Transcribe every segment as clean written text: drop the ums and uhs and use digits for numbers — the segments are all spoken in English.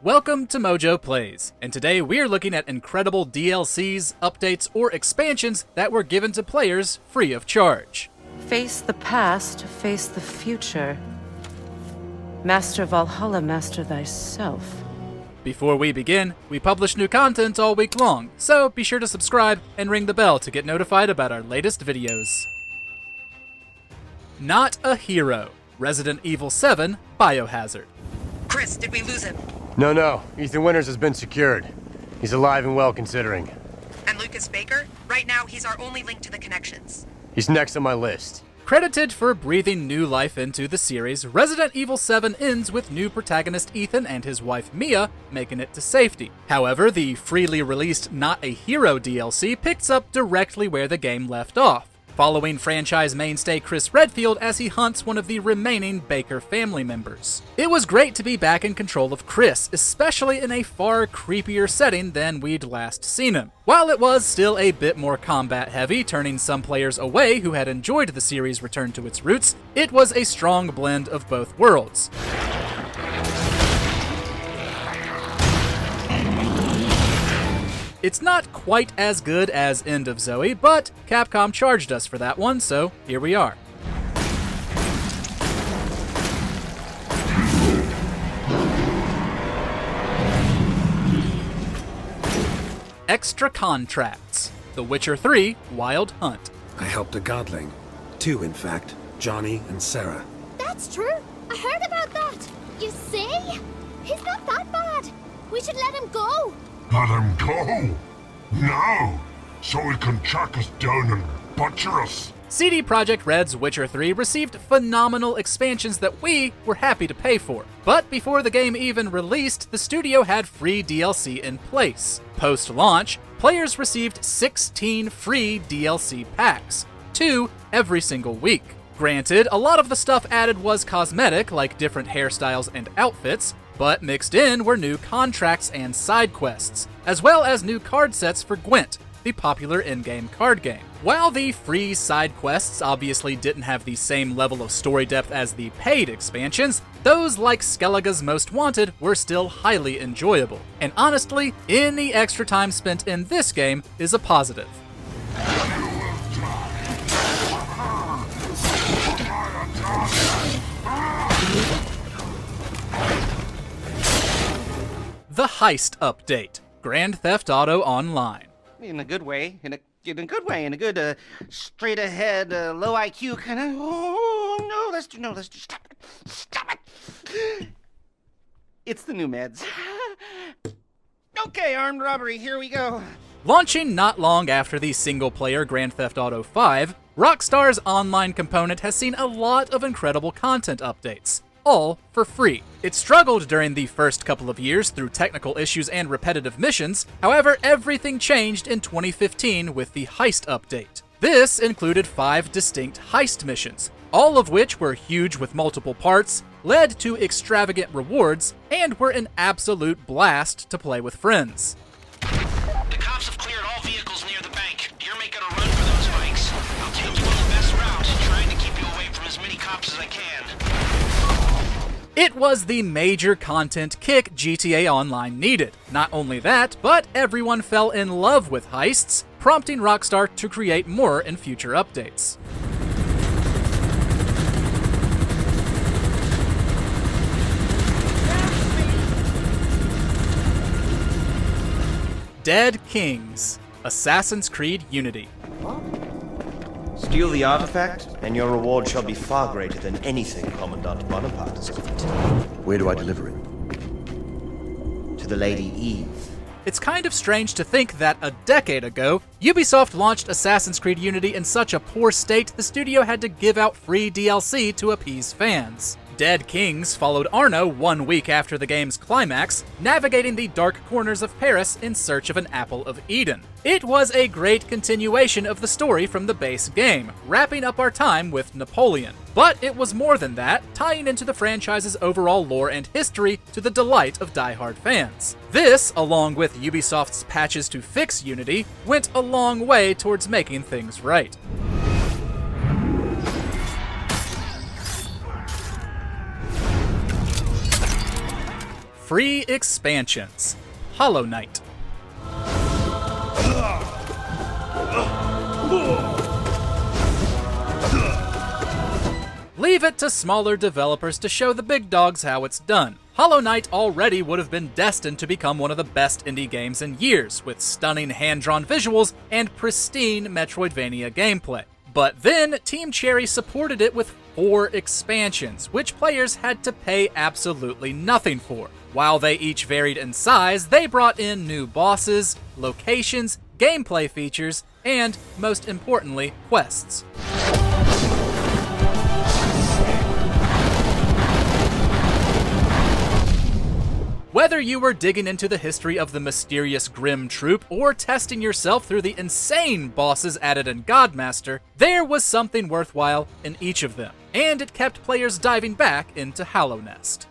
Welcome to MojoPlays, and today we're looking at incredible DLCs, updates, or expansions that were given to players free of charge. Face the past, face the future. Master Valhalla, master thyself. Before we begin, we publish new content all week long, so be sure to subscribe and ring the bell to get notified about our latest videos. Not a hero. Resident Evil VII Biohazard. Chris, did we lose him? No. Ethan Winters has been secured. He's alive and well considering. And Lucas Baker? Right now, he's our only link to the connections. He's next on my list. Credited for breathing new life into the series, Resident Evil VII ends with new protagonist Ethan and his wife Mia making it to safety. However, the freely released Not a Hero DLC picks up directly where the game left off, following franchise mainstay Chris Redfield as he hunts one of the remaining Baker family members. It was great to be back in control of Chris, especially in a far creepier setting than we'd last seen him. While it was still a bit more combat heavy, turning some players away who had enjoyed the series' return to its roots, it was a strong blend of both worlds. It's not quite as good as End of Zoe, but Capcom charged us for that one, so here we are. Extra contracts. The Witcher 3 Wild Hunt. I helped a godling. 2, in fact. Johnny and Sarah. That's true. I heard about that. You see? He's not that bad. We should let him go. Let him go? No! So he can track us down and butcher us. CD Projekt Red's Witcher 3 received phenomenal expansions that we were happy to pay for. But before the game even released, the studio had free DLC in place. Post-launch, players received 16 free DLC packs, 2 every single week. Granted, a lot of the stuff added was cosmetic, like different hairstyles and outfits, but mixed in were new contracts and side quests, as well as new card sets for Gwent, the popular in-game card game. While the free side quests obviously didn't have the same level of story depth as the paid expansions, those like Skellige's Most Wanted were still highly enjoyable. And honestly, any extra time spent in this game is a positive. The Heist update. Grand Theft Auto Online. In a good way, in a good straight ahead, low IQ kind of. Oh no, let's do. Stop it. It's the new meds. Okay, armed robbery. Here we go. Launching not long after the single-player Grand Theft Auto V, Rockstar's online component has seen a lot of incredible content updates, all for free. It struggled during the first couple of years through technical issues and repetitive missions. However, everything changed in 2015 with the Heist update. This included 5 distinct heist missions, all of which were huge with multiple parts, led to extravagant rewards, and were an absolute blast to play with friends. The cops have cleared all vehicles near the bank. You're making a run for those bikes. I'll take you on the best route, trying to keep you away from as many cops as I can. It was the major content kick GTA Online needed. Not only that, but everyone fell in love with heists, prompting Rockstar to create more in future updates. Dead Kings. Assassin's Creed Unity. Steal the artifact, and your reward shall be far greater than anything Commandant Bonaparte has got. Where do I deliver it? To the Lady Eve. It's kind of strange to think that a decade ago, Ubisoft launched Assassin's Creed Unity in such a poor state the studio had to give out free DLC to appease fans. Dead Kings followed Arno 1 week after the game's climax, navigating the dark corners of Paris in search of an Apple of Eden. It was a great continuation of the story from the base game, wrapping up our time with Napoleon. But it was more than that, tying into the franchise's overall lore and history to the delight of die-hard fans. This, along with Ubisoft's patches to fix Unity, went a long way towards making things right. Free expansions. Hollow Knight. Leave it to smaller developers to show the big dogs how it's done. Hollow Knight already would have been destined to become one of the best indie games in years, with stunning hand-drawn visuals and pristine Metroidvania gameplay. But then, Team Cherry supported it with 4 expansions, which players had to pay absolutely nothing for. While they each varied in size, they brought in new bosses, locations, gameplay features, and, most importantly, quests. Whether you were digging into the history of the mysterious Grim Troop or testing yourself through the insane bosses added in Godmaster, there was something worthwhile in each of them, and it kept players diving back into Hallownest.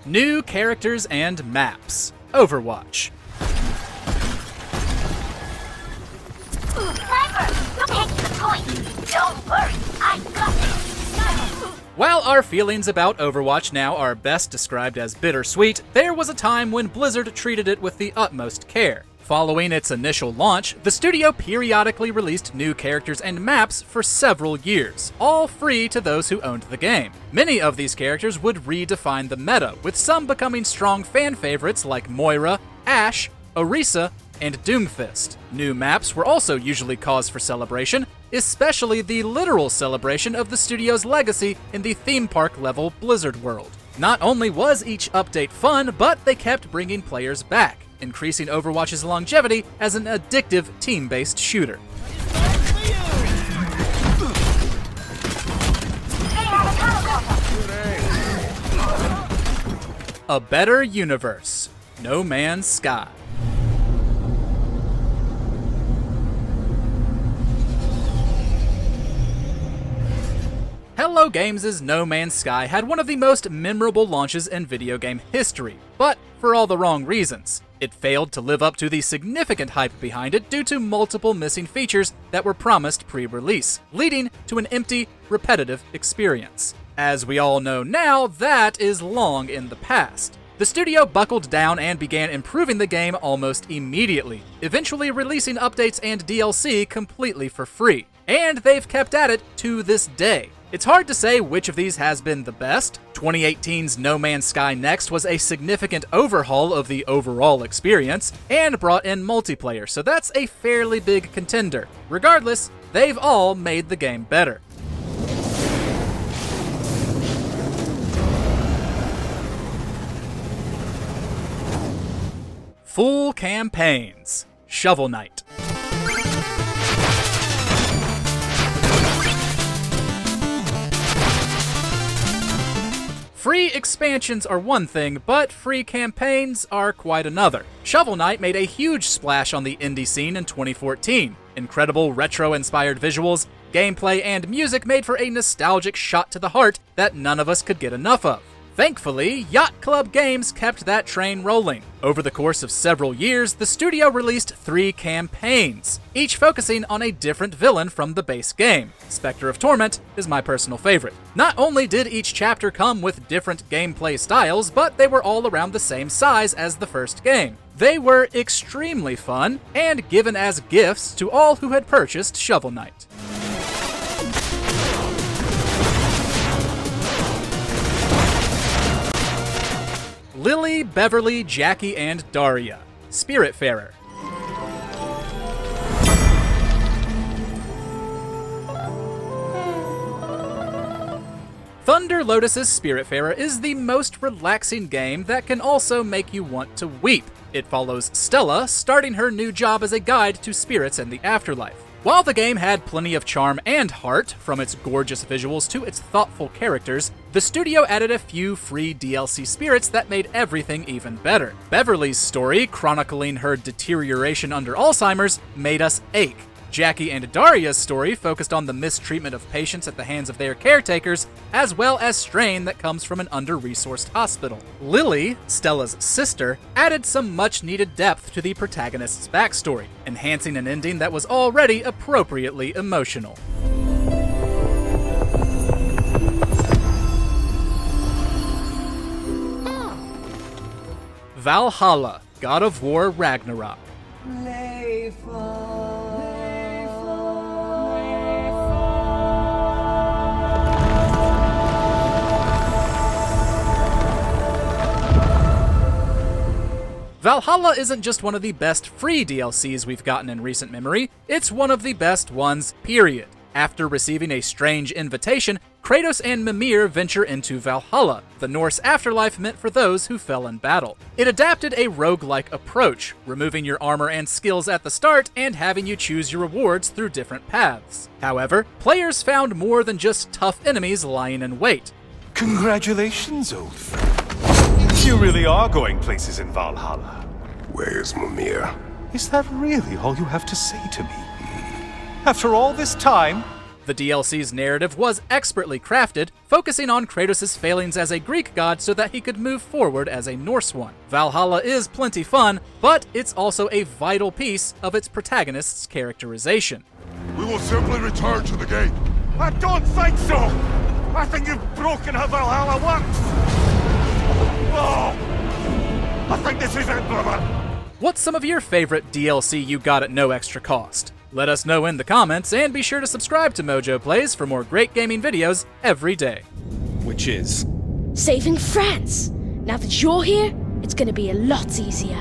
New characters and maps. Overwatch. Don't worry, I got it. While our feelings about Overwatch now are best described as bittersweet, there was a time when Blizzard treated it with the utmost care. Following its initial launch, the studio periodically released new characters and maps for several years, all free to those who owned the game. Many of these characters would redefine the meta, with some becoming strong fan favorites like Moira, Ashe, Orisa, and Doomfist. New maps were also usually cause for celebration, especially the literal celebration of the studio's legacy in the theme park level Blizzard world. Not only was each update fun, but they kept bringing players back, increasing Overwatch's longevity as an addictive team-based shooter. A better universe. No Man's Sky. Hello Games' No Man's Sky had one of the most memorable launches in video game history, but for all the wrong reasons. It failed to live up to the significant hype behind it due to multiple missing features that were promised pre-release, leading to an empty, repetitive experience. As we all know now, that is long in the past. The studio buckled down and began improving the game almost immediately, eventually releasing updates and DLC completely for free. And they've kept at it to this day. It's hard to say which of these has been the best. 2018's No Man's Sky Next was a significant overhaul of the overall experience, and brought in multiplayer, so that's a fairly big contender. Regardless, they've all made the game better. Full campaigns. Shovel Knight. Free expansions are one thing, but free campaigns are quite another. Shovel Knight made a huge splash on the indie scene in 2014. Incredible retro-inspired visuals, gameplay, and music made for a nostalgic shot to the heart that none of us could get enough of. Thankfully, Yacht Club Games kept that train rolling. Over the course of several years, the studio released 3 campaigns, each focusing on a different villain from the base game. Spectre of Torment is my personal favorite. Not only did each chapter come with different gameplay styles, but they were all around the same size as the first game. They were extremely fun, and given as gifts to all who had purchased Shovel Knight. Lily, Beverly, Jackie, and Daria. Spiritfarer. Thunder Lotus's Spiritfarer is the most relaxing game that can also make you want to weep. It follows Stella starting her new job as a guide to spirits in the afterlife. While the game had plenty of charm and heart, from its gorgeous visuals to its thoughtful characters, the studio added a few free DLC spirits that made everything even better. Beverly's story, chronicling her deterioration under Alzheimer's, made us ache. Jackie and Daria's story focused on the mistreatment of patients at the hands of their caretakers, as well as strain that comes from an under-resourced hospital. Lily, Stella's sister, added some much-needed depth to the protagonist's backstory, enhancing an ending that was already appropriately emotional. Valhalla, God of War Ragnarok. Valhalla isn't just one of the best free DLCs we've gotten in recent memory, it's one of the best ones, period. After receiving a strange invitation, Kratos and Mimir venture into Valhalla, the Norse afterlife meant for those who fell in battle. It adapted a roguelike approach, removing your armor and skills at the start and having you choose your rewards through different paths. However, players found more than just tough enemies lying in wait. Congratulations, old friend. You really are going places in Valhalla. Where's Mimir? Is that really all you have to say to me? After all this time? The DLC's narrative was expertly crafted, focusing on Kratos' failings as a Greek god so that he could move forward as a Norse one. Valhalla is plenty fun, but it's also a vital piece of its protagonist's characterization. We will simply return to the gate. I don't think so! I think you've broken how Valhalla works! Oh! I think this is it, brother! What's some of your favorite DLC you got at no extra cost? Let us know in the comments, and be sure to subscribe to MojoPlays for more great gaming videos every day. Which is? Saving France. Now that you're here, it's gonna be a lot easier.